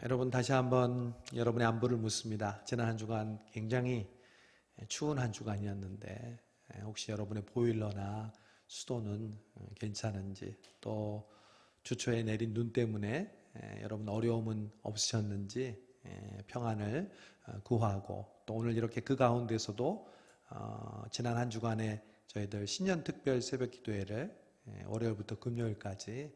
여러분 다시 한번 여러분의 안부를 묻습니다. 지난 한 주간 굉장히 추운 한 주간이었는데 혹시 여러분의 보일러나 수도는 괜찮은지, 또 주초에 내린 눈 때문에 여러분 어려움은 없으셨는지 평안을 구하고, 또 오늘 이렇게 그 가운데서도 지난 한 주간에 저희들 신년 특별 새벽 기도회를 월요일부터 금요일까지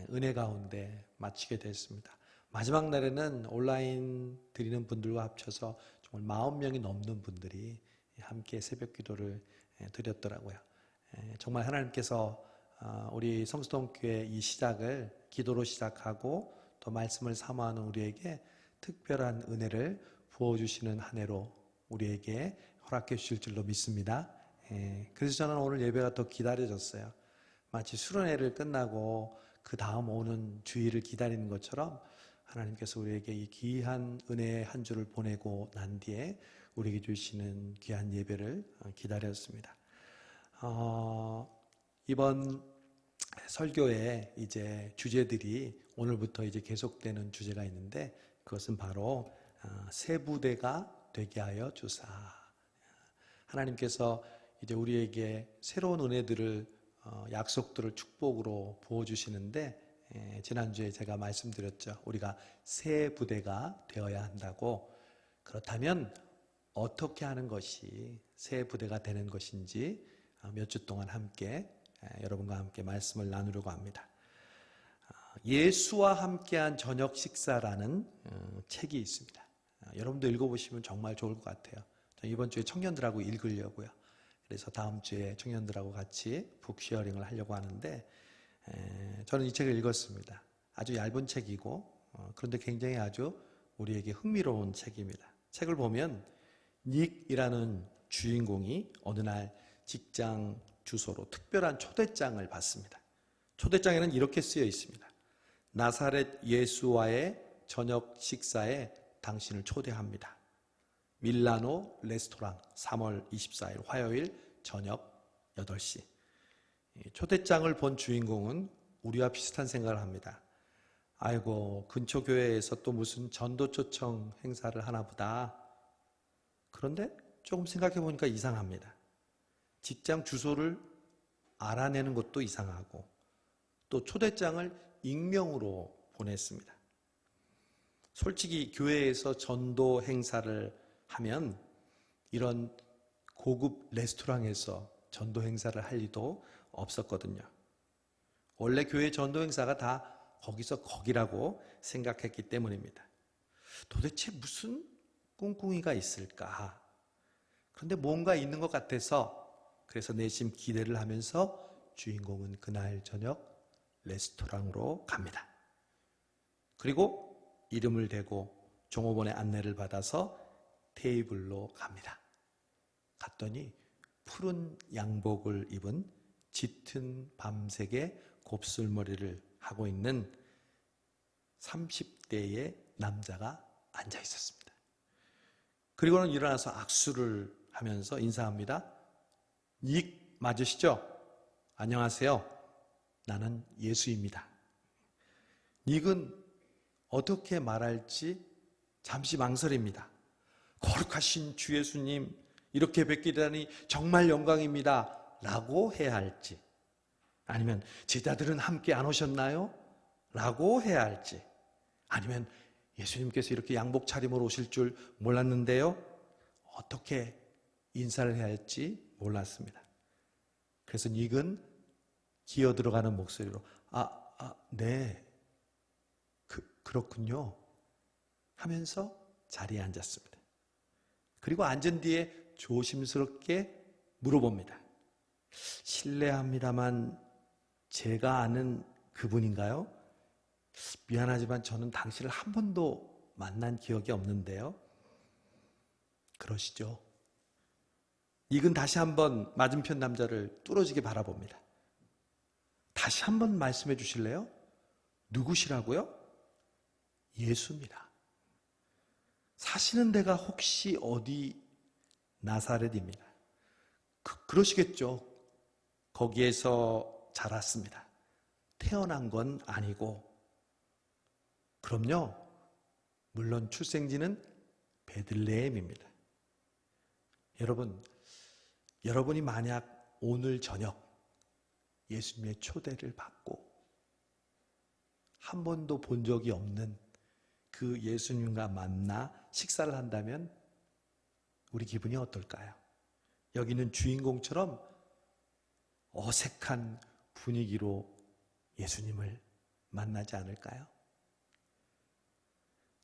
은혜 가운데 마치게 됐습니다. 마지막 날에는 온라인 드리는 분들과 합쳐서 정말 40명이 넘는 분들이 함께 새벽 기도를 드렸더라고요. 정말 하나님께서 우리 성수동교회 이 시작을 기도로 시작하고 또 말씀을 사모하는 우리에게 특별한 은혜를 부어주시는 한 해로 우리에게 허락해 주실 줄로 믿습니다. 그래서 저는 오늘 예배가 더 기다려졌어요. 마치 수련회를 끝나고 그 다음 오는 주일을 기다리는 것처럼 하나님께서 우리에게 이 귀한 은혜의 한 주를 보내고 난 뒤에 우리에게 주시는 귀한 예배를 기다렸습니다. 이번 설교에 이제 주제들이 오늘부터 이제 계속되는 주제가 있는데, 그것은 바로 새 부대가 되게 하여 주사. 하나님께서 이제 우리에게 새로운 은혜들을 약속들을 축복으로 부어주시는데, 지난주에 제가 말씀드렸죠. 우리가 새 부대가 되어야 한다고. 그렇다면 어떻게 하는 것이 새 부대가 되는 것인지 몇 주 동안 함께 여러분과 함께 말씀을 나누려고 합니다. 예수와 함께한 저녁 식사라는 책이 있습니다. 여러분도 읽어보시면 정말 좋을 것 같아요. 이번 주에 청년들하고 읽으려고요. 그래서 다음 주에 청년들하고 같이 북쉐어링을 하려고 하는데, 저는 이 책을 읽었습니다. 아주 얇은 책이고 그런데 굉장히 아주 우리에게 흥미로운 책입니다. 책을 보면 닉이라는 주인공이 어느 날 직장 주소로 특별한 초대장을 받습니다. 초대장에는 이렇게 쓰여 있습니다. 나사렛 예수와의 저녁 식사에 당신을 초대합니다. 밀라노 레스토랑 3월 24일 화요일 저녁 8시. 초대장을 본 주인공은 우리와 비슷한 생각을 합니다. 아이고, 근처 교회에서 또 무슨 전도 초청 행사를 하나 보다. 그런데 조금 생각해 보니까 이상합니다. 직장 주소를 알아내는 것도 이상하고, 또 초대장을 익명으로 보냈습니다. 솔직히 교회에서 전도 행사를 하면 이런 고급 레스토랑에서 전도 행사를 할 리도 없었거든요. 원래 교회 전도 행사가 다 거기서 거기라고 생각했기 때문입니다. 도대체 무슨 꿍꿍이가 있을까? 그런데 뭔가 있는 것 같아서, 그래서 내심 기대를 하면서 주인공은 그날 저녁 레스토랑으로 갑니다. 그리고 이름을 대고 종업원의 안내를 받아서 테이블로 갑니다. 갔더니 푸른 양복을 입은 짙은 밤색의 곱슬머리를 하고 있는 30대의 남자가 앉아 있었습니다. 그리고는 일어나서 악수를 하면서 인사합니다. 닉 맞으시죠? 안녕하세요. 나는 예수입니다. 닉은 어떻게 말할지 잠시 망설입니다. 거룩하신 주 예수님, 이렇게 뵙게 되다니 정말 영광입니다 라고 해야 할지, 아니면 제자들은 함께 안 오셨나요? 라고 해야 할지, 아니면 예수님께서 이렇게 양복 차림으로 오실 줄 몰랐는데요? 어떻게 인사를 해야 할지 몰랐습니다. 그래서 닉은 기어 들어가는 목소리로 네, 그렇군요 하면서 자리에 앉았습니다. 그리고 앉은 뒤에 조심스럽게 물어봅니다. 실례합니다만 제가 아는 그분인가요? 미안하지만 저는 당신을 한 번도 만난 기억이 없는데요. 그러시죠? 닉은 다시 한번 맞은편 남자를 뚫어지게 바라봅니다. 다시 한번 말씀해 주실래요? 누구시라고요? 예수입니다. 사시는 데가 혹시 어디? 나사렛입니다. 그러시겠죠. 거기에서 자랐습니다. 태어난 건 아니고. 그럼요, 물론 출생지는 베들레헴입니다. 여러분이 만약 오늘 저녁 예수님의 초대를 받고 한 번도 본 적이 없는 그 예수님과 만나 식사를 한다면 우리 기분이 어떨까요? 여기 있는 주인공처럼 어색한 분위기로 예수님을 만나지 않을까요?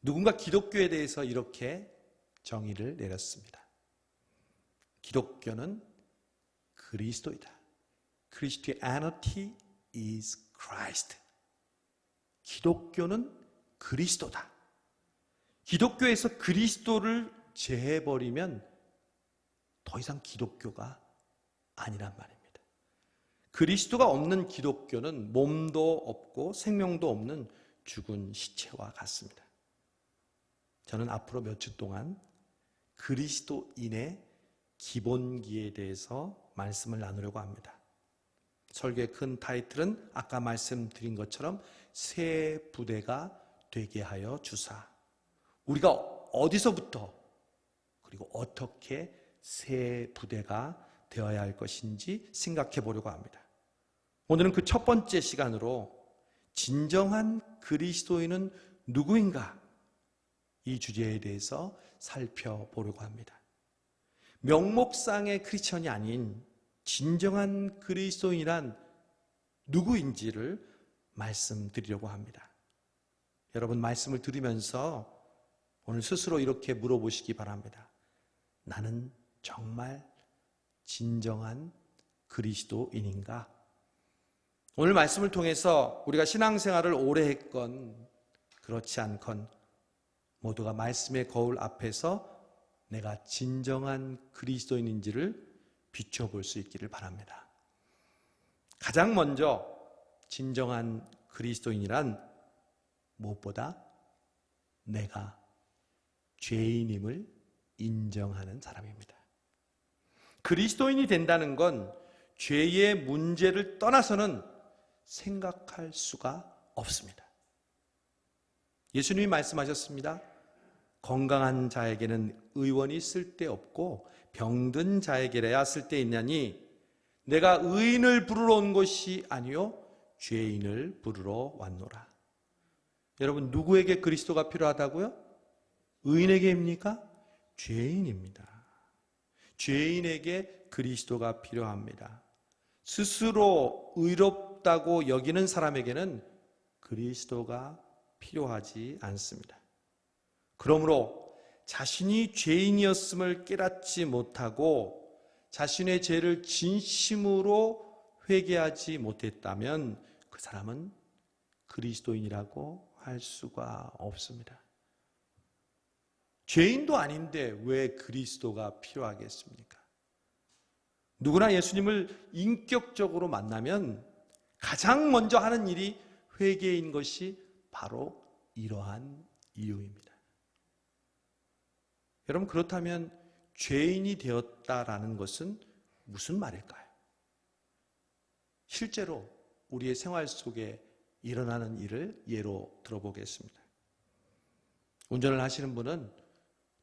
누군가 기독교에 대해서 이렇게 정의를 내렸습니다. 기독교는 그리스도이다. Christianity is Christ. 기독교는 그리스도다. 기독교에서 그리스도를 제해버리면 더 이상 기독교가 아니란 말입니다. 그리스도가 없는 기독교는 몸도 없고 생명도 없는 죽은 시체와 같습니다. 저는 앞으로 몇 주 동안 그리스도인의 기본기에 대해서 말씀을 나누려고 합니다. 설교의 큰 타이틀은 아까 말씀드린 것처럼 새 부대가 되게 하여 주사. 우리가 어디서부터 그리고 어떻게 새 부대가 되어야 할 것인지 생각해 보려고 합니다. 오늘은 그 첫 번째 시간으로 진정한 그리스도인은 누구인가? 이 주제에 대해서 살펴보려고 합니다. 명목상의 크리스천이 아닌 진정한 그리스도인이란 누구인지를 말씀드리려고 합니다. 여러분 말씀을 들으면서 오늘 스스로 이렇게 물어보시기 바랍니다. 나는 정말 진정한 그리스도인인가? 오늘 말씀을 통해서 우리가 신앙생활을 오래 했건 그렇지 않건 모두가 말씀의 거울 앞에서 내가 진정한 그리스도인인지를 비춰볼 수 있기를 바랍니다. 가장 먼저 진정한 그리스도인이란 무엇보다 내가 죄인임을 인정하는 사람입니다. 그리스도인이 된다는 건 죄의 문제를 떠나서는 생각할 수가 없습니다. 예수님이 말씀하셨습니다. 건강한 자에게는 의원이 쓸데없고 병든 자에게라야 쓸데있나니 내가 의인을 부르러 온 것이 아니요 죄인을 부르러 왔노라. 여러분 누구에게 그리스도가 필요하다고요? 의인에게입니까? 죄인입니다. 죄인에게 그리스도가 필요합니다. 스스로 의롭다고 여기는 사람에게는 그리스도가 필요하지 않습니다. 그러므로 자신이 죄인이었음을 깨닫지 못하고 자신의 죄를 진심으로 회개하지 못했다면 그 사람은 그리스도인이라고 할 수가 없습니다. 죄인도 아닌데 왜 그리스도가 필요하겠습니까? 누구나 예수님을 인격적으로 만나면 가장 먼저 하는 일이 회개인 것이 바로 이러한 이유입니다. 여러분 그렇다면 죄인이 되었다라는 것은 무슨 말일까요? 실제로 우리의 생활 속에 일어나는 일을 예로 들어보겠습니다. 운전을 하시는 분은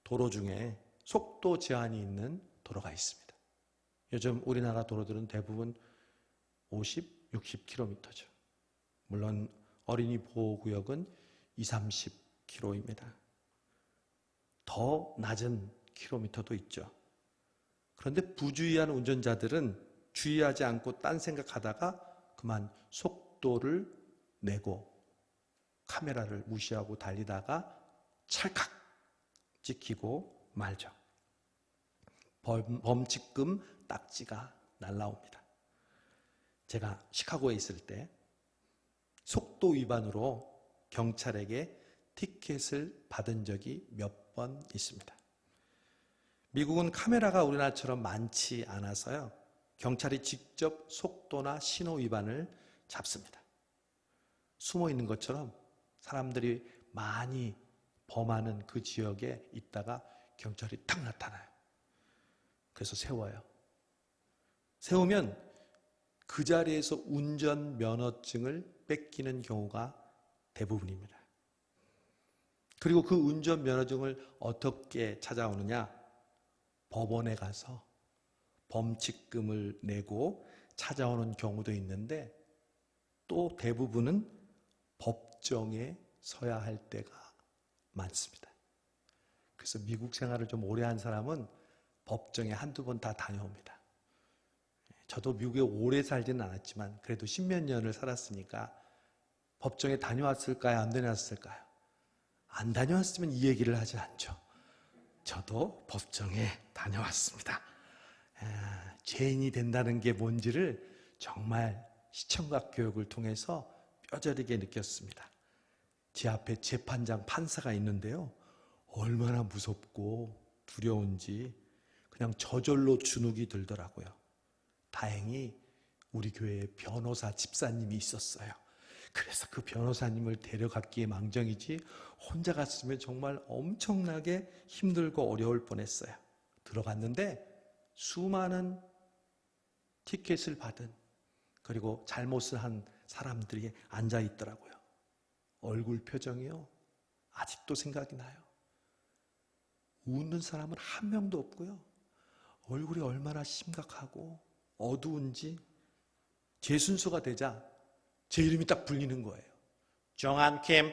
도로 중에 속도 제한이 있는 도로가 있습니다. 요즘 우리나라 도로들은 대부분 50, 60km죠. 물론 어린이 보호구역은 20, 30km입니다. 더 낮은 킬로미터도 있죠. 그런데 부주의한 운전자들은 주의하지 않고 딴 생각하다가 그만 속도를 내고 카메라를 무시하고 달리다가 찰칵 찍히고 말죠. 범칙금 딱지가 날라옵니다. 제가 시카고에 있을 때 속도 위반으로 경찰에게 티켓을 받은 적이 몇 번 있습니다. 미국은 카메라가 우리나라처럼 많지 않아서요. 경찰이 직접 속도나 신호 위반을 잡습니다. 숨어 있는 것처럼 사람들이 많이 범하는 그 지역에 있다가 경찰이 딱 나타나요. 그래서 세워요. 세우면 그 자리에서 운전면허증을 뺏기는 경우가 대부분입니다. 그리고 그 운전면허증을 어떻게 찾아오느냐? 법원에 가서 범칙금을 내고 찾아오는 경우도 있는데 또 대부분은 법정에 서야 할 때가 많습니다. 그래서 미국 생활을 좀 오래 한 사람은 법정에 한두 번 다 다녀옵니다. 저도 미국에 오래 살지는 않았지만 그래도 십몇 년을 살았으니까 법정에 다녀왔을까요? 안 다녀왔을까요? 안 다녀왔으면 이 얘기를 하지 않죠. 저도 법정에 다녀왔습니다. 죄인이 된다는 게 뭔지를 정말 시청각 교육을 통해서 뼈저리게 느꼈습니다. 제 앞에 재판장 판사가 있는데요. 얼마나 무섭고 두려운지 그냥 저절로 주눅이 들더라고요. 다행히 우리 교회에 변호사 집사님이 있었어요. 그래서 그 변호사님을 데려갔기에 망정이지 혼자 갔으면 정말 엄청나게 힘들고 어려울 뻔했어요. 들어갔는데 수많은 티켓을 받은 그리고 잘못을 한 사람들이 앉아 있더라고요. 얼굴 표정이요. 아직도 생각이 나요. 웃는 사람은 한 명도 없고요. 얼굴이 얼마나 심각하고 어두운지 제 순서가 되자 제 이름이 딱 불리는 거예요. 정한킴.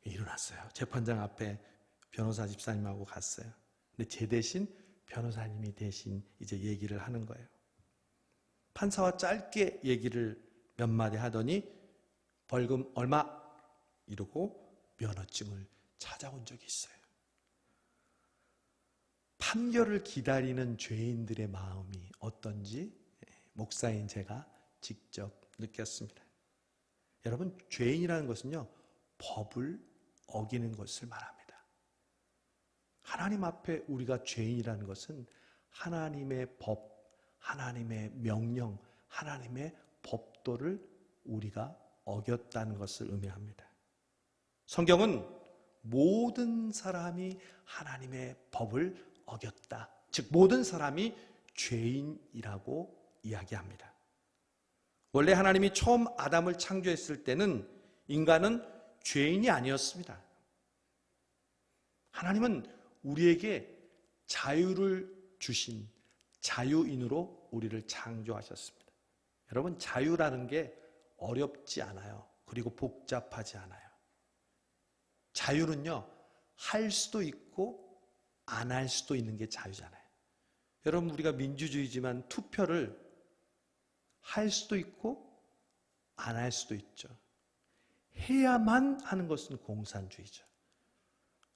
일어났어요. 재판장 앞에 변호사 집사님하고 갔어요. 근데 제 대신 변호사님이 대신 이제 얘기를 하는 거예요. 판사와 짧게 얘기를 몇 마디 하더니 벌금 얼마? 이러고 면허증을 찾아온 적이 있어요. 판결을 기다리는 죄인들의 마음이 어떤지 목사인 제가 직접 느꼈습니다. 여러분, 죄인이라는 것은요, 법을 어기는 것을 말합니다. 하나님 앞에 우리가 죄인이라는 것은 하나님의 법, 하나님의 명령, 하나님의 법도를 우리가 어겼다는 것을 의미합니다. 성경은 모든 사람이 하나님의 법을 어겼다. 즉 모든 사람이 죄인이라고 이야기합니다. 원래 하나님이 처음 아담을 창조했을 때는 인간은 죄인이 아니었습니다. 하나님은 우리에게 자유를 주신 자유인으로 우리를 창조하셨습니다. 여러분, 자유라는 게 어렵지 않아요. 그리고 복잡하지 않아요. 자유는요, 할 수도 있고 안 할 수도 있는 게 자유잖아요. 여러분, 우리가 민주주의지만 투표를 할 수도 있고 안 할 수도 있죠. 해야만 하는 것은 공산주의죠.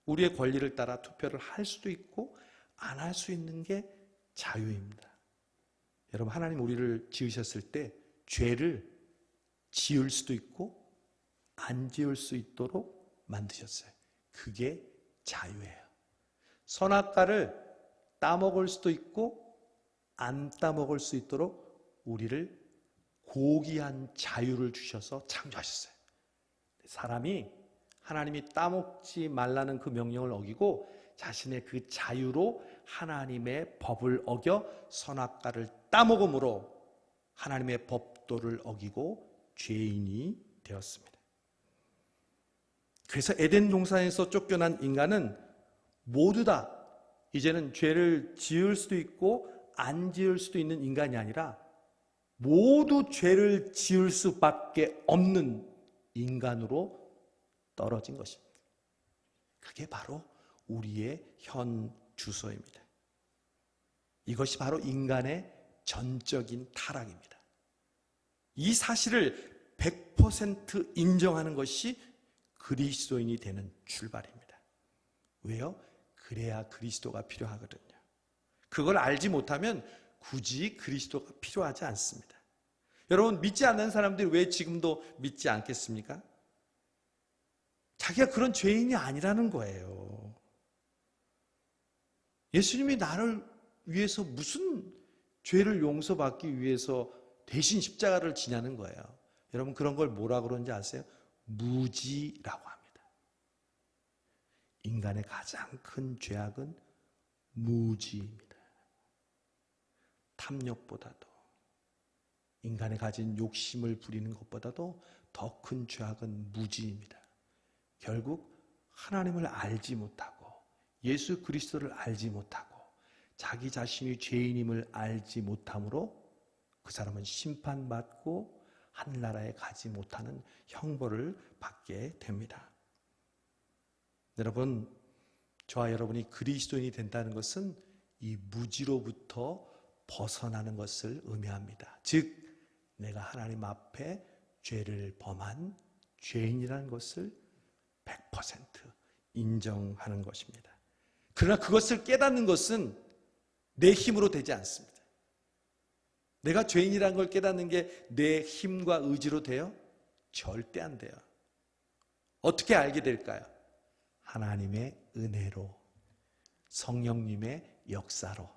우리의 권리를 따라 투표를 할 수도 있고 안 할 수 있는 게 자유입니다. 여러분, 하나님 우리를 지으셨을 때 죄를 지을 수도 있고 안 지을 수 있도록 만드셨어요. 그게 자유예요. 선악과를 따먹을 수도 있고 안 따먹을 수 있도록 우리를 고귀한 자유를 주셔서 창조하셨어요. 사람이 하나님이 따먹지 말라는 그 명령을 어기고 자신의 그 자유로 하나님의 법을 어겨 선악과를 따먹음으로 하나님의 법도를 어기고 죄인이 되었습니다. 그래서 에덴 동산에서 쫓겨난 인간은 모두 다 이제는 죄를 지을 수도 있고 안 지을 수도 있는 인간이 아니라 모두 죄를 지을 수밖에 없는 인간으로 떨어진 것입니다. 그게 바로 우리의 현 주소입니다. 이것이 바로 인간의 전적인 타락입니다. 이 사실을 100% 인정하는 것이 그리스도인이 되는 출발입니다. 왜요? 그래야 그리스도가 필요하거든요. 그걸 알지 못하면 굳이 그리스도가 필요하지 않습니다. 여러분, 믿지 않는 사람들이 왜 지금도 믿지 않겠습니까? 자기가 그런 죄인이 아니라는 거예요. 예수님이 나를 위해서 무슨 죄를 용서받기 위해서 대신 십자가를 지냐는 거예요. 여러분, 그런 걸 뭐라 그러는지 아세요? 무지라고 합니다. 인간의 가장 큰 죄악은 무지입니다. 탐욕보다도, 인간이 가진 욕심을 부리는 것보다도 더 큰 죄악은 무지입니다. 결국 하나님을 알지 못하고 예수 그리스도를 알지 못하고 자기 자신이 죄인임을 알지 못함으로 그 사람은 심판받고 하늘나라에 가지 못하는 형벌을 받게 됩니다. 여러분, 저와 여러분이 그리스도인이 된다는 것은 이 무지로부터 벗어나는 것을 의미합니다. 즉, 내가 하나님 앞에 죄를 범한 죄인이라는 것을 100% 인정하는 것입니다. 그러나 그것을 깨닫는 것은 내 힘으로 되지 않습니다. 내가 죄인이라는 걸 깨닫는 게 내 힘과 의지로 돼요? 절대 안 돼요. 어떻게 알게 될까요? 하나님의 은혜로, 성령님의 역사로.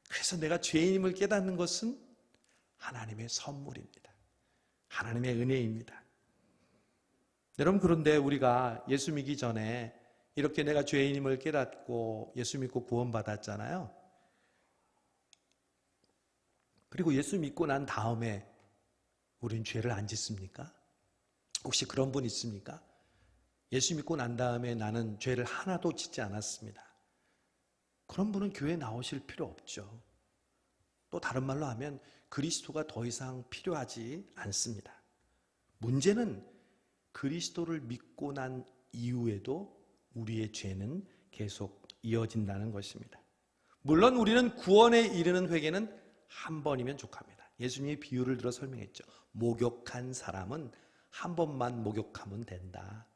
그래서 내가 죄인임을 깨닫는 것은 하나님의 선물입니다. 하나님의 은혜입니다. 여러분, 그런데 우리가 예수 믿기 전에 이렇게 내가 죄인임을 깨닫고 예수 믿고 구원받았잖아요. 그리고 예수 믿고 난 다음에 우린 죄를 안 짓습니까? 혹시 그런 분 있습니까? 예수 믿고 난 다음에 나는 죄를 하나도 짓지 않았습니다. 그런 분은 교회에 나오실 필요 없죠. 또 다른 말로 하면 그리스도가 더 이상 필요하지 않습니다. 문제는 그리스도를 믿고 난 이후에도 우리의 죄는 계속 이어진다는 것입니다. 물론 우리는 구원에 이르는 회개는 한 번이면 족합니다. 예수님이 비유를 들어 설명했죠. 목욕한 사람은 한 번만 목욕하면 된다.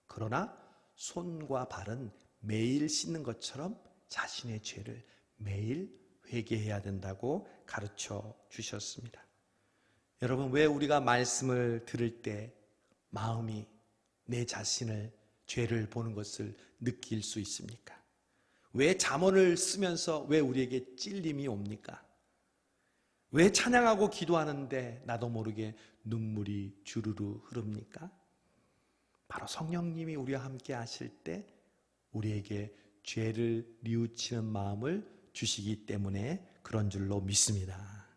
그러나 손과 발은 매일 씻는 것처럼 자신의 죄를 매일 회개해야 된다고 가르쳐 주셨습니다. 여러분, 왜 우리가 말씀을 들을 때 마음이 내 자신을, 죄를 보는 것을 느낄 수 있습니까? 왜 잠언을 쓰면서 왜 우리에게 찔림이 옵니까? 왜 찬양하고 기도하는데 나도 모르게 눈물이 주르르 흐릅니까? 바로 성령님이 우리와 함께 하실 때 우리에게 죄를 뉘우치는 마음을 주시기 때문에 그런 줄로 믿습니다.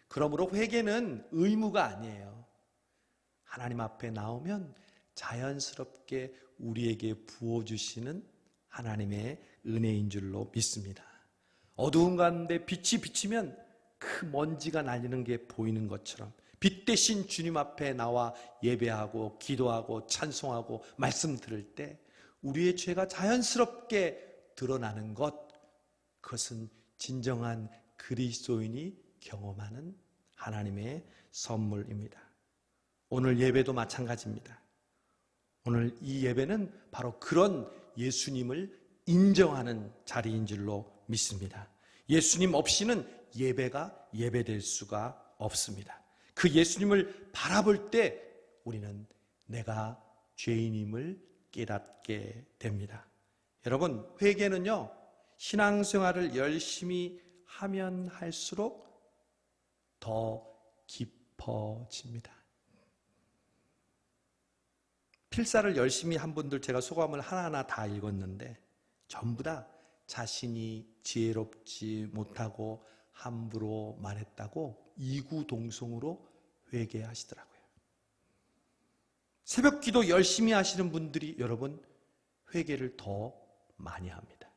그러므로 회개는 의무가 아니에요. 하나님 앞에 나오면 자연스럽게 우리에게 부어주시는 하나님의 은혜인 줄로 믿습니다. 어두운 가운데 빛이 비치면 그 먼지가 날리는 게 보이는 것처럼 빛 대신 주님 앞에 나와 예배하고 기도하고 찬송하고 말씀 들을 때 우리의 죄가 자연스럽게 드러나는 것, 그것은 진정한 그리스도인이 경험하는 하나님의 선물입니다. 오늘 예배도 마찬가지입니다. 오늘 이 예배는 바로 그런 예수님을 인정하는 자리인 줄로 믿습니다. 예수님 없이는 예배가 예배될 수가 없습니다. 그 예수님을 바라볼 때 우리는 내가 죄인임을 깨닫게 됩니다. 여러분, 회개는요, 신앙생활을 열심히 하면 할수록 더 깊어집니다. 필사를 열심히 한 분들 제가 소감을 하나하나 다 읽었는데 전부 다 자신이 지혜롭지 못하고 함부로 말했다고 이구동성으로 회개하시더라고요. 새벽 기도 열심히 하시는 분들이 여러분 회개를 더 많이 합니다.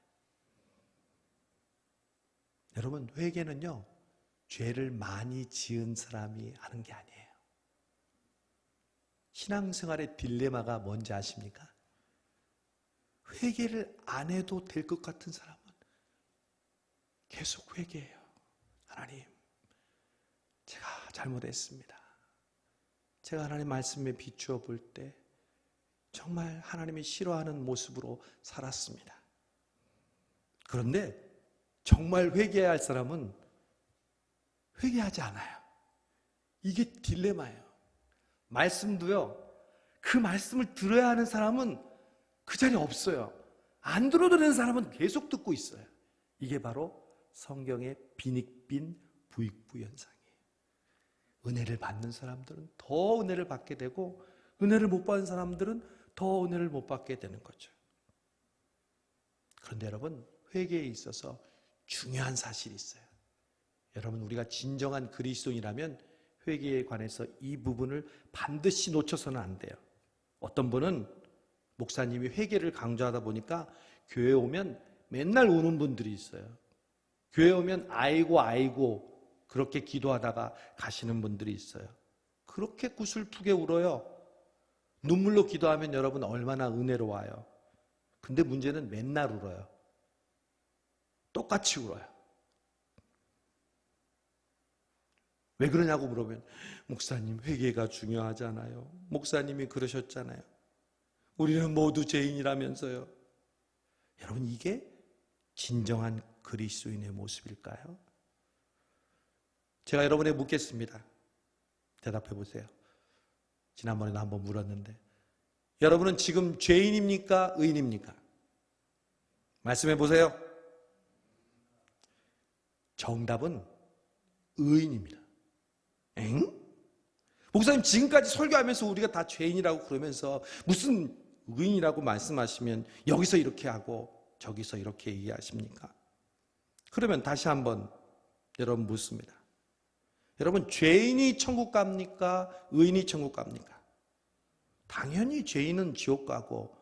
여러분, 회개는요, 죄를 많이 지은 사람이 하는 게 아니에요. 신앙생활의 딜레마가 뭔지 아십니까? 회개를 안 해도 될 것 같은 사람은 계속 회개해요. 하나님, 제가 잘못했습니다. 제가 하나님 말씀에 비추어 볼 때 정말 하나님이 싫어하는 모습으로 살았습니다. 그런데 정말 회개해야 할 사람은 회개하지 않아요. 이게 딜레마예요. 말씀도요, 그 말씀을 들어야 하는 사람은 그 자리에 없어요. 안 들어도 되는 사람은 계속 듣고 있어요. 이게 바로 성경의 빈익빈 부익부 현상이에요. 은혜를 받는 사람들은 더 은혜를 받게 되고 은혜를 못 받는 사람들은 더 은혜를 못 받게 되는 거죠. 그런데 여러분, 회개에 있어서 중요한 사실이 있어요. 여러분, 우리가 진정한 그리스도인이라면 회개에 관해서 이 부분을 반드시 놓쳐서는 안 돼요. 어떤 분은 목사님이 회개를 강조하다 보니까 교회 오면 맨날 우는 분들이 있어요. 교회 오면 아이고 그렇게 기도하다가 가시는 분들이 있어요. 그렇게 구슬프게 울어요. 눈물로 기도하면 여러분 얼마나 은혜로워요. 근데 문제는 맨날 울어요. 똑같이 울어요. 왜 그러냐고 물어보면 목사님 회개가 중요하잖아요. 목사님이 그러셨잖아요. 우리는 모두 죄인이라면서요. 여러분 이게 진정한 그리스도인의 모습일까요? 제가 여러분에게 묻겠습니다. 대답해 보세요. 지난번에도 한번 물었는데 여러분은 지금 죄인입니까? 의인입니까? 말씀해 보세요. 정답은 의인입니다. 엥? 목사님 지금까지 설교하면서 우리가 다 죄인이라고 그러면서 무슨 의인이라고 말씀하시면 여기서 이렇게 하고 저기서 이렇게 얘기하십니까? 그러면 다시 한번 여러분 묻습니다. 여러분 죄인이 천국 갑니까? 의인이 천국 갑니까? 당연히 죄인은 지옥 가고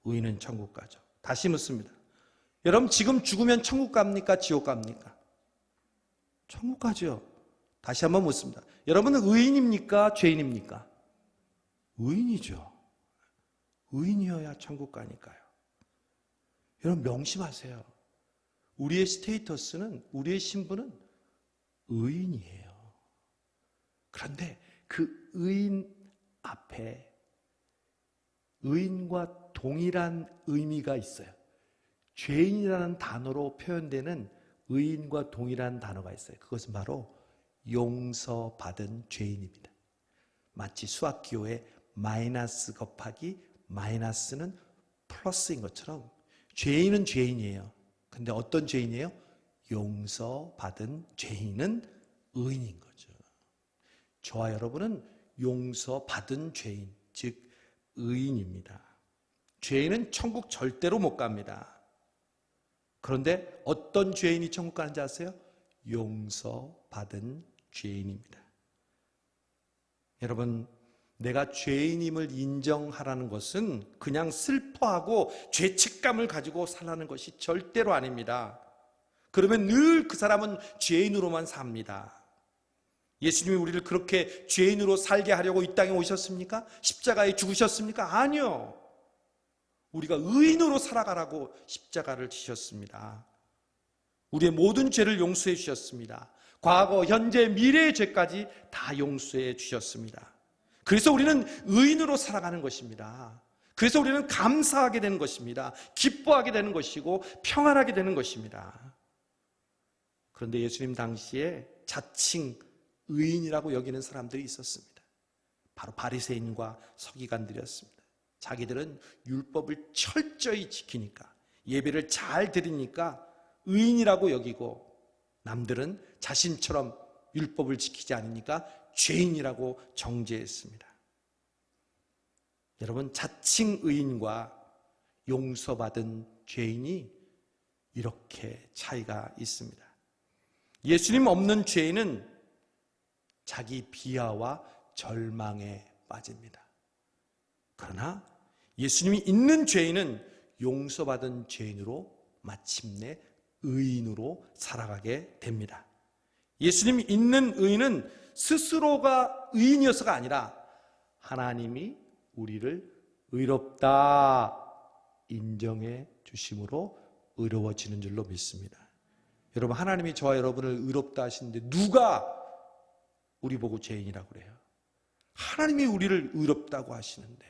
의인은 천국 가죠. 다시 묻습니다. 여러분 지금 죽으면 천국 갑니까? 지옥 갑니까? 천국 가죠. 다시 한번 묻습니다. 여러분은 의인입니까? 죄인입니까? 의인이죠. 의인이어야 천국 가니까요. 여러분 명심하세요. 우리의 스테이터스는, 우리의 신분은 의인이에요. 그런데 그 의인 앞에 의인과 동일한 의미가 있어요. 죄인이라는 단어로 표현되는 의인과 동일한 단어가 있어요. 그것은 바로 용서받은 죄인입니다. 마치 수학기호에 마이너스 곱하기 마이너스는 플러스인 것처럼 죄인은 죄인이에요. 근데 어떤 죄인이에요? 용서받은 죄인은 의인인 거죠. 저와 여러분은 용서받은 죄인, 즉 의인입니다. 죄인은 천국 절대로 못 갑니다. 그런데 어떤 죄인이 천국 가는지 아세요? 용서받은 죄인입니다. 여러분, 내가 죄인임을 인정하라는 것은 그냥 슬퍼하고 죄책감을 가지고 살라는 것이 절대로 아닙니다. 그러면 늘 그 사람은 죄인으로만 삽니다. 예수님이 우리를 그렇게 죄인으로 살게 하려고 이 땅에 오셨습니까? 십자가에 죽으셨습니까? 아니요. 우리가 의인으로 살아가라고 십자가를 지셨습니다. 우리의 모든 죄를 용서해 주셨습니다. 과거, 현재, 미래의 죄까지 다 용서해 주셨습니다. 그래서 우리는 의인으로 살아가는 것입니다. 그래서 우리는 감사하게 되는 것입니다. 기뻐하게 되는 것이고 평안하게 되는 것입니다. 그런데 예수님 당시에 자칭 의인이라고 여기는 사람들이 있었습니다. 바로 바리새인과 서기관들이었습니다. 자기들은 율법을 철저히 지키니까, 예배를 잘 드리니까 의인이라고 여기고, 남들은 자신처럼 율법을 지키지 않으니까 죄인이라고 정죄했습니다. 여러분, 자칭 의인과 용서받은 죄인이 이렇게 차이가 있습니다. 예수님 없는 죄인은 자기 비하와 절망에 빠집니다. 그러나 예수님이 있는 죄인은 용서받은 죄인으로 마침내 의인으로 살아가게 됩니다. 예수님이 있는 의인은 스스로가 의인이어서가 아니라 하나님이 우리를 의롭다 인정해 주심으로 의로워지는 줄로 믿습니다. 여러분, 하나님이 저와 여러분을 의롭다 하시는데 누가 우리 보고 죄인이라고 그래요? 하나님이 우리를 의롭다고 하시는데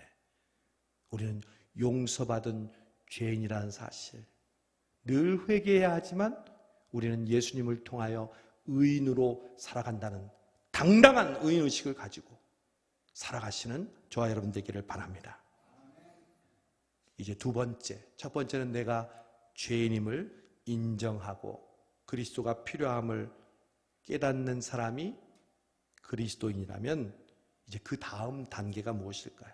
우리는 용서받은 죄인이라는 사실, 늘 회개해야 하지만 우리는 예수님을 통하여 의인으로 살아간다는 당당한 의인의식을 가지고 살아가시는 저와 여러분 되기를 바랍니다. 이제 두 번째, 첫 번째는 내가 죄인임을 인정하고 그리스도가 필요함을 깨닫는 사람이 그리스도인이라면 이제 그 다음 단계가 무엇일까요?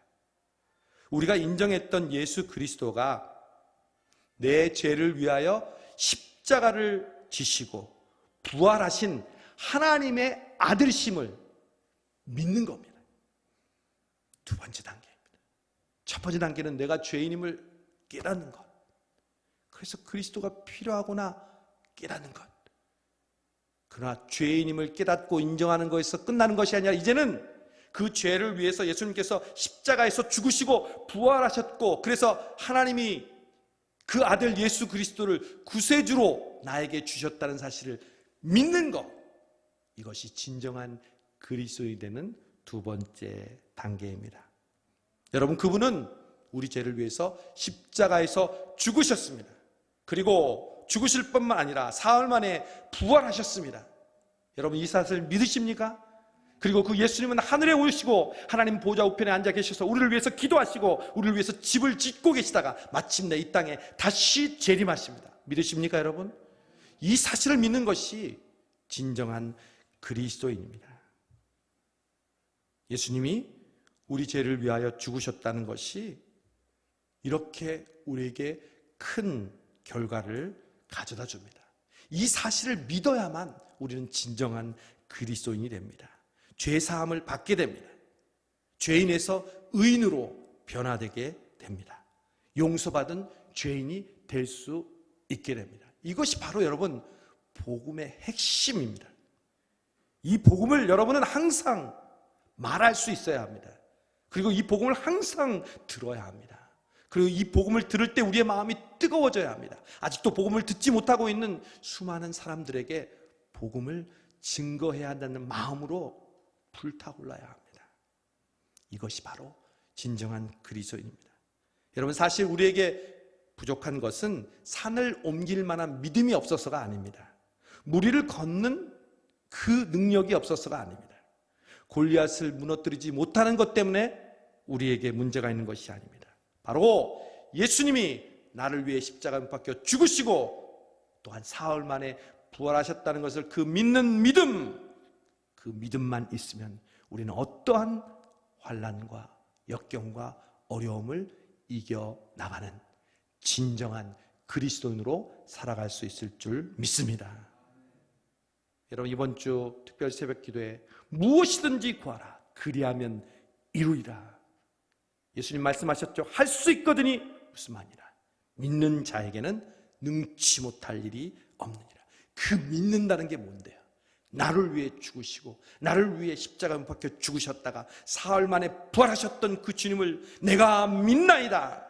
우리가 인정했던 예수 그리스도가 내 죄를 위하여 십자가를 지시고 부활하신 하나님의 아들심을 믿는 겁니다. 두 번째 단계입니다. 첫 번째 단계는 내가 죄인임을 깨닫는 것. 그래서 그리스도가 필요하구나 깨닫는 것. 그러나 죄인임을 깨닫고 인정하는 것에서 끝나는 것이 아니라 이제는 그 죄를 위해서 예수님께서 십자가에서 죽으시고 부활하셨고, 그래서 하나님이 그 아들 예수 그리스도를 구세주로 나에게 주셨다는 사실을 믿는 것, 이것이 진정한 그리스도인이 되는 두 번째 단계입니다. 여러분, 그분은 우리 죄를 위해서 십자가에서 죽으셨습니다. 그리고 죽으실 뿐만 아니라 사흘 만에 부활하셨습니다. 여러분, 이 사실을 믿으십니까? 그리고 그 예수님은 하늘에 오시고 하나님 보좌 우편에 앉아 계셔서 우리를 위해서 기도하시고 우리를 위해서 집을 짓고 계시다가 마침내 이 땅에 다시 재림하십니다. 믿으십니까, 여러분? 이 사실을 믿는 것이 진정한 그리스도인입니다. 예수님이 우리 죄를 위하여 죽으셨다는 것이 이렇게 우리에게 큰 결과를 가져다 줍니다. 이 사실을 믿어야만 우리는 진정한 그리스도인이 됩니다. 죄 사함을 받게 됩니다. 죄인에서 의인으로 변화되게 됩니다. 용서받은 죄인이 될 수 있게 됩니다. 이것이 바로 여러분 복음의 핵심입니다. 이 복음을 여러분은 항상 말할 수 있어야 합니다. 그리고 이 복음을 항상 들어야 합니다. 그리고 이 복음을 들을 때 우리의 마음이 뜨거워져야 합니다. 아직도 복음을 듣지 못하고 있는 수많은 사람들에게 복음을 증거해야 한다는 마음으로 불타올라야 합니다. 이것이 바로 진정한 그리스도인입니다. 여러분, 사실 우리에게 부족한 것은 산을 옮길 만한 믿음이 없어서가 아닙니다. 무리를 걷는 그 능력이 없어서가 아닙니다. 골리앗을 무너뜨리지 못하는 것 때문에 우리에게 문제가 있는 것이 아닙니다. 바로 예수님이 나를 위해 십자가에 못 박혀 죽으시고 또한 사흘 만에 부활하셨다는 것을 그 믿는 믿음, 그 믿음만 있으면 우리는 어떠한 환난과 역경과 어려움을 이겨나가는 진정한 그리스도인으로 살아갈 수 있을 줄 믿습니다. 여러분, 이번 주 특별 새벽 기도에 무엇이든지 구하라 그리하면 이루리라. 예수님 말씀하셨죠. 할 수 있거든이 무슨 말이라. 믿는 자에게는 능치 못할 일이 없느니라. 그 믿는다는 게 뭔데요? 나를 위해 죽으시고 나를 위해 십자가에 못 박혀 죽으셨다가 사흘 만에 부활하셨던 그 주님을 내가 믿나이다.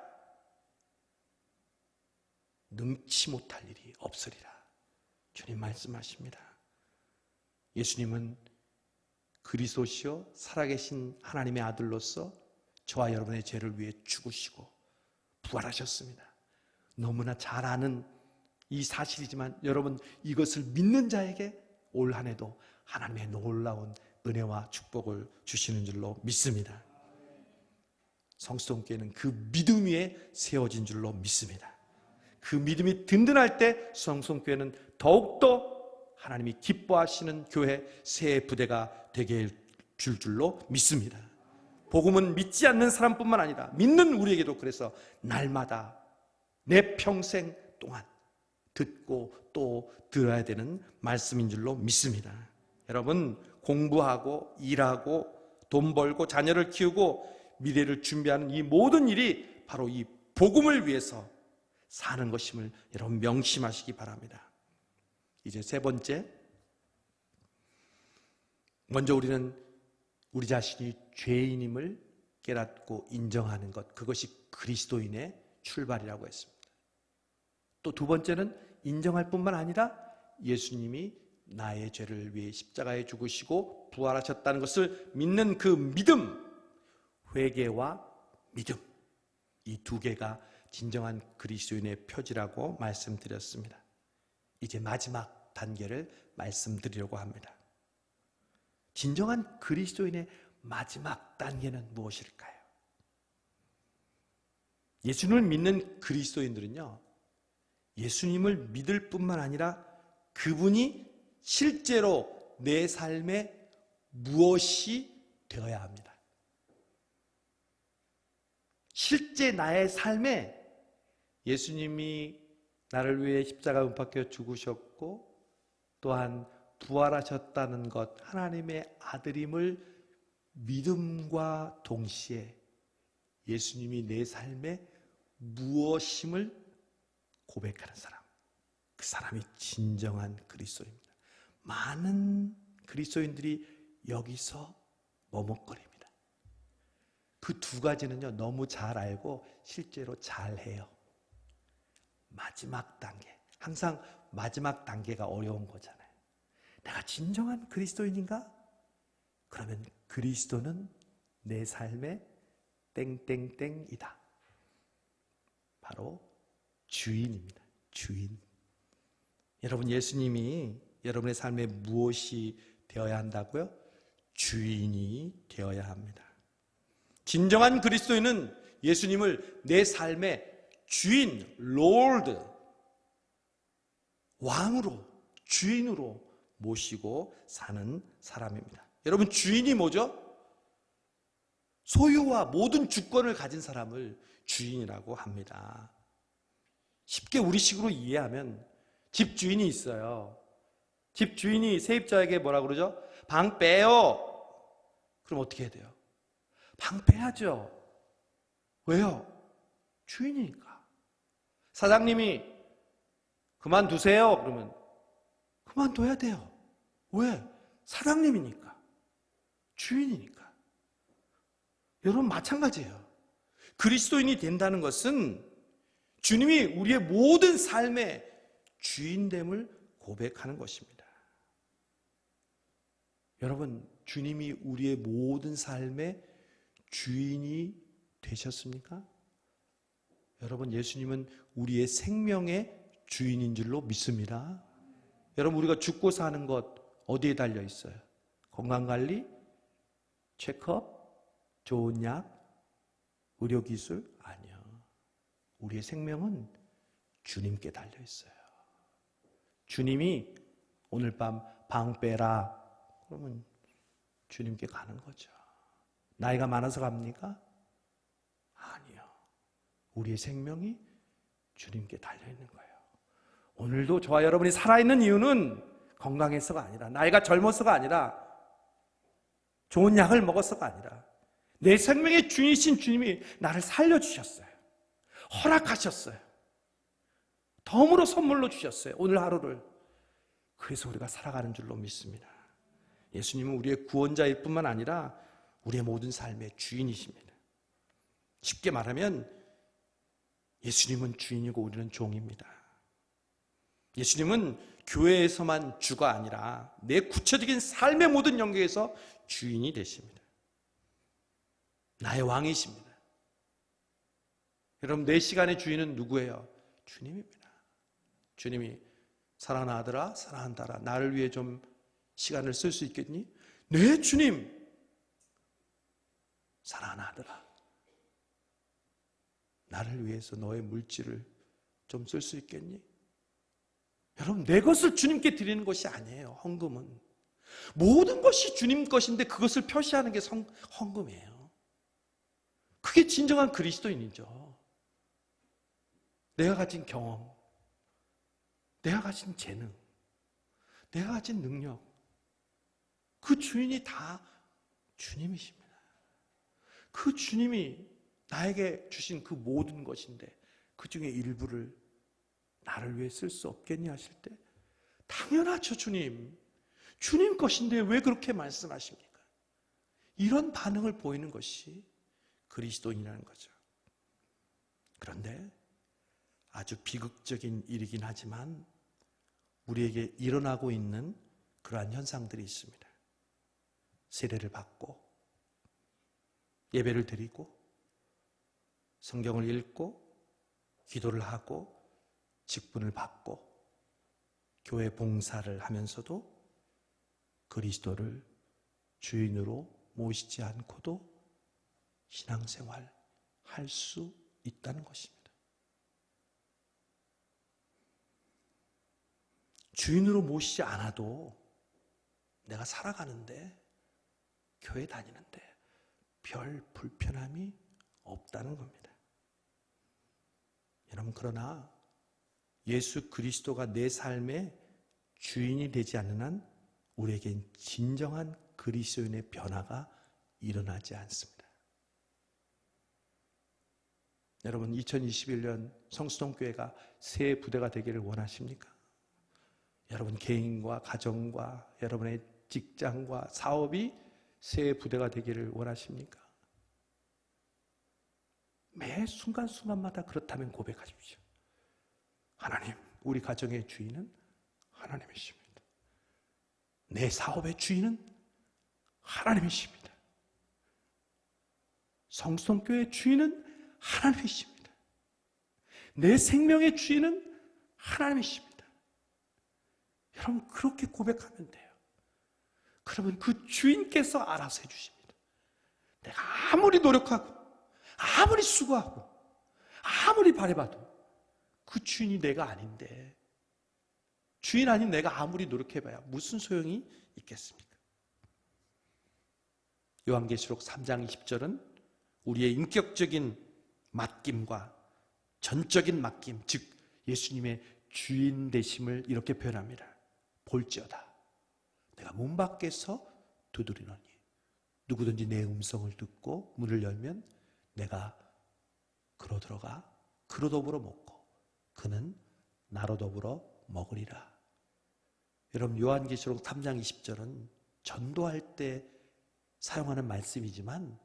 능치 못할 일이 없으리라. 주님 말씀하십니다. 예수님은 그리스도시요 살아계신 하나님의 아들로서 저와 여러분의 죄를 위해 죽으시고 부활하셨습니다. 너무나 잘 아는 이 사실이지만 여러분, 이것을 믿는 자에게 올 한 해도 하나님의 놀라운 은혜와 축복을 주시는 줄로 믿습니다. 성수동교회는 그 믿음 위에 세워진 줄로 믿습니다. 그 믿음이 든든할 때 성수동교회는 더욱더 하나님이 기뻐하시는 교회 새 부대가 되게 줄 줄로 믿습니다. 복음은 믿지 않는 사람뿐만 아니라 믿는 우리에게도 그래서 날마다 내 평생 동안 듣고 또 들어야 되는 말씀인 줄로 믿습니다. 여러분, 공부하고 일하고 돈 벌고 자녀를 키우고 미래를 준비하는 이 모든 일이 바로 이 복음을 위해서 사는 것임을 여러분 명심하시기 바랍니다. 이제 세 번째, 먼저 우리는 우리 자신이 죄인임을 깨닫고 인정하는 것, 그것이 그리스도인의 출발이라고 했습니다. 또 두 번째는 인정할 뿐만 아니라 예수님이 나의 죄를 위해 십자가에 죽으시고 부활하셨다는 것을 믿는 그 믿음, 회개와 믿음, 이 두 개가 진정한 그리스도인의 표지라고 말씀드렸습니다. 이제 마지막 단계를 말씀드리려고 합니다. 진정한 그리스도인의 마지막 단계는 무엇일까요? 예수님을 믿는 그리스도인들은요, 예수님을 믿을 뿐만 아니라 그분이 실제로 내 삶에 무엇이 되어야 합니다. 실제 나의 삶에 예수님이 나를 위해 십자가에 못 박혀 죽으셨고 또한 부활하셨다는 것, 하나님의 아들임을 믿음과 동시에 예수님이 내 삶의 무엇임을 고백하는 사람, 그 사람이 진정한 그리스도입니다. 많은 그리스도인들이 여기서 머뭇거립니다. 그 두 가지는요, 너무 잘 알고 실제로 잘해요. 마지막 단계, 항상 마지막 단계가 어려운 거잖아요. 내가 진정한 그리스도인인가? 그러면 그리스도는 내 삶의 땡땡땡이다. 바로 주인입니다. 주인. 여러분, 예수님이 여러분의 삶에 무엇이 되어야 한다고요? 주인이 되어야 합니다. 진정한 그리스도인은 예수님을 내 삶의 주인, 롤드, 왕으로, 주인으로 모시고 사는 사람입니다. 여러분, 주인이 뭐죠? 소유와 모든 주권을 가진 사람을 주인이라고 합니다. 쉽게 우리식으로 이해하면 집주인이 있어요. 집주인이 세입자에게 뭐라 그러죠? 방 빼요. 그럼 어떻게 해야 돼요? 방 빼야죠. 왜요? 주인이니까. 사장님이 그만두세요. 그러면 그만둬야 돼요. 왜? 사장님이니까. 주인이니까. 여러분, 마찬가지예요. 그리스도인이 된다는 것은 주님이 우리의 모든 삶의 주인됨을 고백하는 것입니다. 여러분, 주님이 우리의 모든 삶의 주인이 되셨습니까? 여러분, 예수님은 우리의 생명의 주인인 줄로 믿습니다. 여러분, 우리가 죽고 사는 것 어디에 달려 있어요? 건강관리, 체크업, 좋은 약, 의료기술? 아니요. 우리의 생명은 주님께 달려 있어요. 주님이 오늘 밤 방 빼라 그러면 주님께 가는 거죠. 나이가 많아서 갑니까? 아니요. 우리의 생명이 주님께 달려 있는 거예요. 오늘도 저와 여러분이 살아있는 이유는 건강해서가 아니라, 나이가 젊어서가 아니라, 좋은 약을 먹어서가 아니라, 내 생명의 주인이신 주님이 나를 살려주셨어요. 허락하셨어요. 덤으로 선물로 주셨어요. 오늘 하루를. 그래서 우리가 살아가는 줄로 믿습니다. 예수님은 우리의 구원자일 뿐만 아니라 우리의 모든 삶의 주인이십니다. 쉽게 말하면 예수님은 주인이고 우리는 종입니다. 예수님은 교회에서만 주가 아니라 내 구체적인 삶의 모든 영역에서 주인이 되십니다. 나의 왕이십니다. 여러분, 내 시간의 주인은 누구예요? 주님입니다. 주님이 사랑하는 아들아, 사랑하는 딸아, 나를 위해 좀 시간을 쓸 수 있겠니? 네, 주님. 사랑하는 아들아, 나를 위해서 너의 물질을 좀 쓸 수 있겠니? 여러분, 내 것을 주님께 드리는 것이 아니에요. 헌금은 모든 것이 주님 것인데 그것을 표시하는 게 헌금이에요. 그게 진정한 그리스도인이죠. 내가 가진 경험, 내가 가진 재능, 내가 가진 능력, 그 주인이 다 주님이십니다. 그 주님이 나에게 주신 그 모든 것인데 그 중에 일부를 나를 위해 쓸 수 없겠니 하실 때, 당연하죠. 주님 것인데 왜 그렇게 말씀하십니까? 이런 반응을 보이는 것이 그리스도인이라는 거죠. 그런데 아주 비극적인 일이긴 하지만 우리에게 일어나고 있는 그러한 현상들이 있습니다. 세례를 받고 예배를 드리고 성경을 읽고 기도를 하고 직분을 받고 교회 봉사를 하면서도 그리스도를 주인으로 모시지 않고도 신앙생활 할 수 있다는 것입니다. 주인으로 모시지 않아도 내가 살아가는데, 교회 다니는데 별 불편함이 없다는 겁니다. 여러분, 그러나 예수 그리스도가 내 삶의 주인이 되지 않는 한 우리에겐 진정한 그리스도인의 변화가 일어나지 않습니다. 여러분 2021년 성수동교회가 새 부대가 되기를 원하십니까? 여러분 개인과 가정과 여러분의 직장과 사업이 새 부대가 되기를 원하십니까? 매 순간순간마다 그렇다면 고백하십시오. 하나님, 우리 가정의 주인은 하나님이십니다. 내 사업의 주인은 하나님이십니다. 성수동교회의 주인은 하나님이십니다. 내 생명의 주인은 하나님이십니다. 여러분 그렇게 고백하면 돼요. 그러면 그 주인께서 알아서 해주십니다. 내가 아무리 노력하고 아무리 수고하고 아무리 바라봐도 그 주인이 내가 아닌데, 주인 아닌 내가 아무리 노력해봐야 무슨 소용이 있겠습니까? 요한계시록 3장 20절은 우리의 인격적인 맡김과 전적인 맡김, 즉 예수님의 주인 되심을 이렇게 표현합니다. 볼지어다 내가 문 밖에서 두드리노니 누구든지 내 음성을 듣고 문을 열면 내가 그로 들어가 그로 더불어 먹고 그는 나로 더불어 먹으리라. 여러분 요한계시록 3장 20절은 전도할 때 사용하는 말씀이지만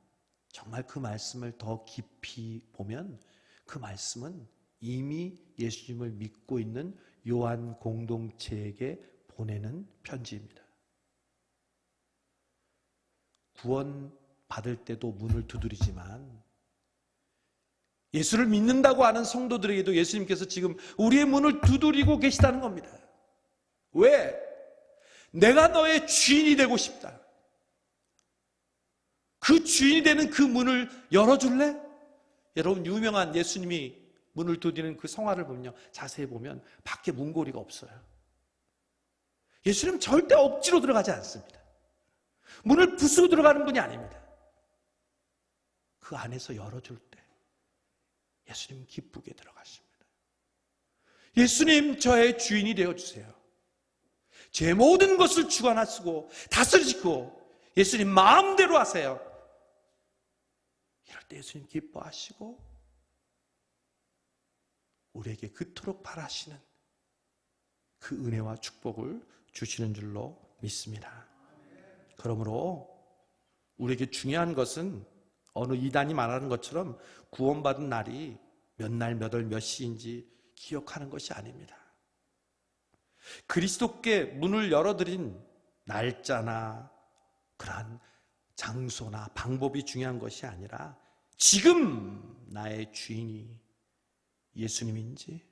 정말 그 말씀을 더 깊이 보면 그 말씀은 이미 예수님을 믿고 있는 요한 공동체에게 보내는 편지입니다. 구원 받을 때도 문을 두드리지만 예수를 믿는다고 하는 성도들에게도 예수님께서 지금 우리의 문을 두드리고 계시다는 겁니다. 왜? 내가 너의 주인이 되고 싶다. 그 주인이 되는 그 문을 열어줄래? 여러분 유명한 예수님이 문을 두드리는 그 성화를 보면요, 자세히 보면 밖에 문고리가 없어요. 예수님은 절대 억지로 들어가지 않습니다. 문을 부수고 들어가는 분이 아닙니다. 그 안에서 열어줄 때 예수님 기쁘게 들어가십니다. 예수님 저의 주인이 되어주세요. 제 모든 것을 주관하시고 다스리시고 예수님 마음대로 하세요. 이럴 때 예수님 기뻐하시고 우리에게 그토록 바라시는 그 은혜와 축복을 주시는 줄로 믿습니다. 그러므로 우리에게 중요한 것은 어느 이단이 말하는 것처럼 구원받은 날이 몇 날, 몇 월, 몇 시인지 기억하는 것이 아닙니다. 그리스도께 문을 열어드린 날짜나 그러한 장소나 방법이 중요한 것이 아니라 지금 나의 주인이 예수님인지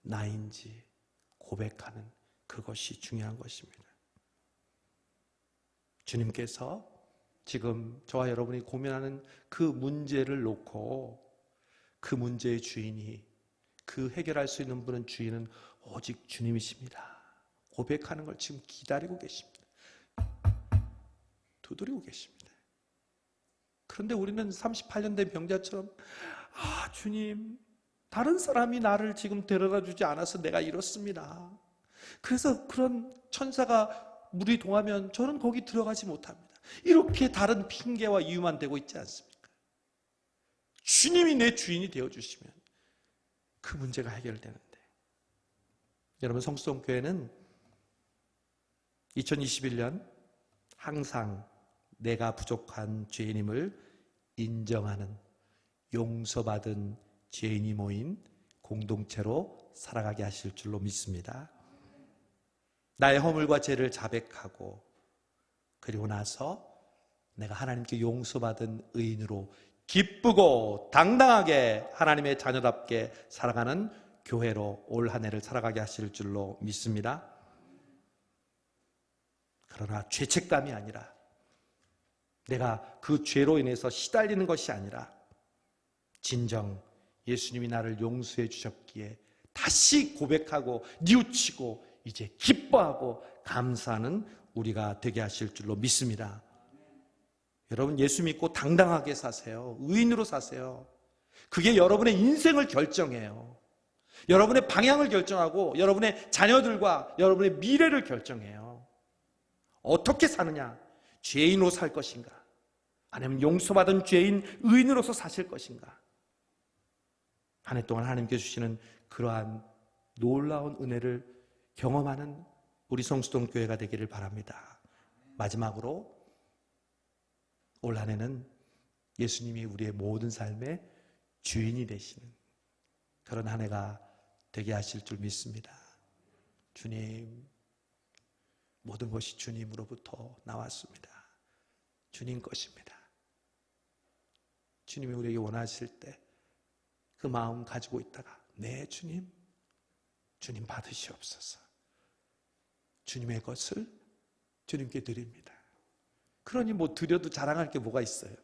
나인지 고백하는 그것이 중요한 것입니다. 주님께서 지금 저와 여러분이 고민하는 그 문제를 놓고 그 문제의 주인이, 그 해결할 수 있는 분은 주인은 오직 주님이십니다. 고백하는 걸 지금 기다리고 계십니다. 두드리고 계십니다. 그런데 우리는 38년 된 병자처럼 주님, 다른 사람이 나를 지금 데려다 주지 않아서 내가 이렇습니다. 그래서 그런 천사가 물이 동하면 저는 거기 들어가지 못합니다. 이렇게 다른 핑계와 이유만 대고 있지 않습니까? 주님이 내 주인이 되어주시면 그 문제가 해결되는데, 여러분 성수동교회는 2021년 항상 내가 부족한 죄인임을 인정하는 용서받은 죄인이 모인 공동체로 살아가게 하실 줄로 믿습니다. 나의 허물과 죄를 자백하고 그리고 나서 내가 하나님께 용서받은 의인으로 기쁘고 당당하게 하나님의 자녀답게 살아가는 교회로 올 한 해를 살아가게 하실 줄로 믿습니다. 그러나 죄책감이 아니라, 내가 그 죄로 인해서 시달리는 것이 아니라 진정 예수님이 나를 용서해 주셨기에 다시 고백하고 뉘우치고 이제 기뻐하고 감사하는 우리가 되게 하실 줄로 믿습니다. 여러분 예수 믿고 당당하게 사세요. 의인으로 사세요. 그게 여러분의 인생을 결정해요. 여러분의 방향을 결정하고 여러분의 자녀들과 여러분의 미래를 결정해요. 어떻게 사느냐? 죄인으로 살 것인가? 아니면 용서받은 죄인 의인으로서 사실 것인가? 한 해 동안 하나님께 주시는 그러한 놀라운 은혜를 경험하는 우리 성수동 교회가 되기를 바랍니다. 마지막으로 올 한 해는 예수님이 우리의 모든 삶의 주인이 되시는 그런 한 해가 되게 하실 줄 믿습니다. 주님, 모든 것이 주님으로부터 나왔습니다. 주님 것입니다. 주님이 우리에게 원하실 때 그 마음 가지고 있다가 네 주님, 주님 받으시옵소서. 주님의 것을 주님께 드립니다. 그러니 뭐 드려도 자랑할 게 뭐가 있어요?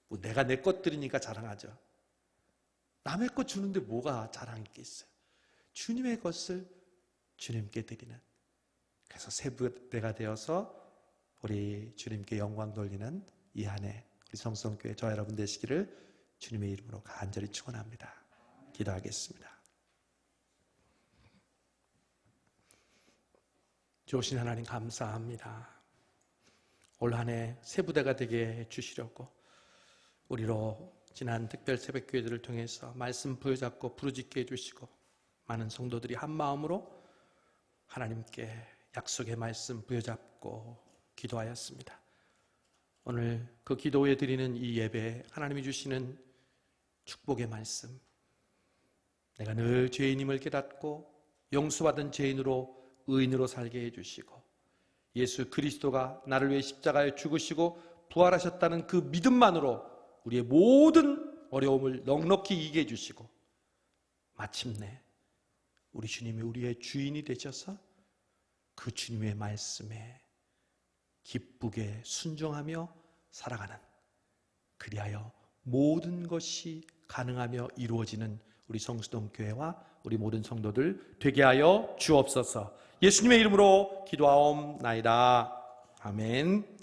뭐 내가 내 것 드리니까 자랑하죠. 남의 것 주는데 뭐가 자랑할 게 있어요? 주님의 것을 주님께 드리는, 그래서 세부대가 되어서 우리 주님께 영광 돌리는 이 한 해 우리 성수동교회 저 여러분 되시기를 주님의 이름으로 간절히 축원합니다. 기도하겠습니다. 좋으신 하나님 감사합니다. 올 한 해 세부대가 되게 해주시려고 우리로 지난 특별 새벽기회들을 통해서 말씀 부여잡고 부르짖게 해주시고 많은 성도들이 한 마음으로 하나님께 약속의 말씀 부여잡고 기도하였습니다. 오늘 그 기도에 드리는 이 예배에 하나님이 주시는 축복의 말씀, 내가 늘 죄인임을 깨닫고 용서받은 죄인으로 의인으로 살게 해주시고 예수 그리스도가 나를 위해 십자가에 죽으시고 부활하셨다는 그 믿음만으로 우리의 모든 어려움을 넉넉히 이기게 해주시고 마침내 우리 주님이 우리의 주인이 되셔서 그 주님의 말씀에 기쁘게 순종하며 살아가는, 그리하여 모든 것이 가능하며 이루어지는 우리 성수동 교회와 우리 모든 성도들 되게 하여 주옵소서. 예수님의 이름으로 기도하옵나이다. 아멘.